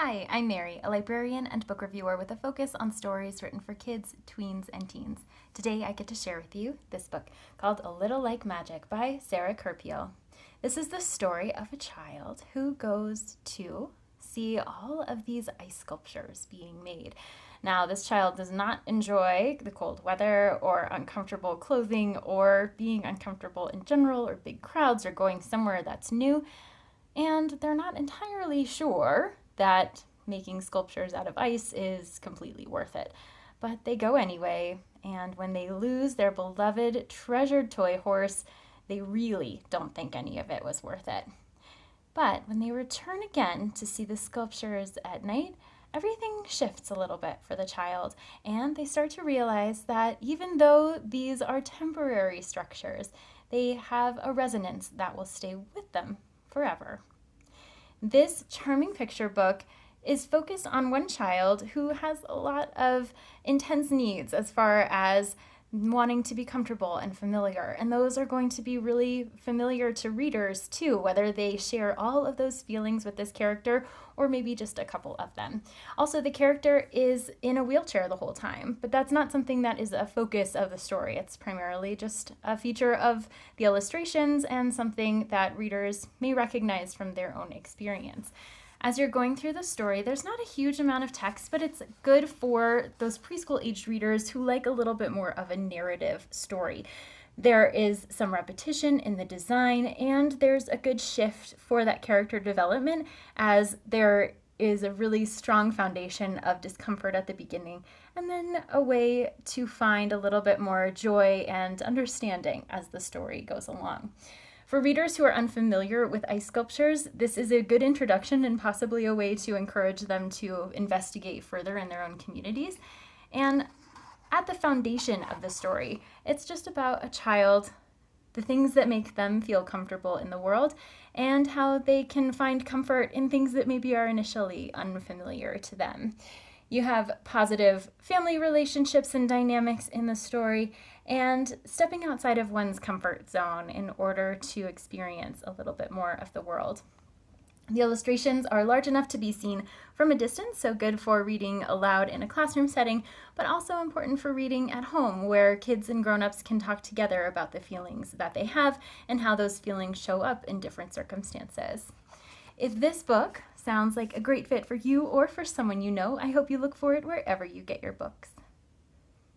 Hi, I'm Mary, a librarian and book reviewer with a focus on stories written for kids, tweens, and teens. Today I get to share with you this book called A Little Like Magic by Sarah Kurpiel. This is the story of a child who goes to see all of these ice sculptures being made. Now, this child does not enjoy the cold weather or uncomfortable clothing or being uncomfortable in general or big crowds or going somewhere that's new. And they're not entirely sure that making sculptures out of ice is completely worth it. But they go anyway, and when they lose their beloved, treasured toy horse, they really don't think any of it was worth it. But when they return again to see the sculptures at night, everything shifts a little bit for the child, and they start to realize that even though these are temporary structures, they have a resonance that will stay with them forever. This charming picture book is focused on one child who has a lot of intense needs as far as wanting to be comfortable and familiar. And those are going to be really familiar to readers too, whether they share all of those feelings with this character or maybe just a couple of them. Also, the character is in a wheelchair the whole time, but that's not something that is a focus of the story. It's primarily just a feature of the illustrations and something that readers may recognize from their own experience. As you're going through the story, there's not a huge amount of text, but it's good for those preschool-aged readers who like a little bit more of a narrative story. There is some repetition in the design, and there's a good shift for that character development as there is a really strong foundation of discomfort at the beginning, and then a way to find a little bit more joy and understanding as the story goes along. For readers who are unfamiliar with ice sculptures, this is a good introduction and possibly a way to encourage them to investigate further in their own communities. And at the foundation of the story, it's just about a child, the things that make them feel comfortable in the world, and how they can find comfort in things that maybe are initially unfamiliar to them. You have positive family relationships and dynamics in the story, and stepping outside of one's comfort zone in order to experience a little bit more of the world. The illustrations are large enough to be seen from a distance, so good for reading aloud in a classroom setting, but also important for reading at home, where kids and grown-ups can talk together about the feelings that they have and how those feelings show up in different circumstances. If this book sounds like a great fit for you or for someone you know, I hope you look for it wherever you get your books.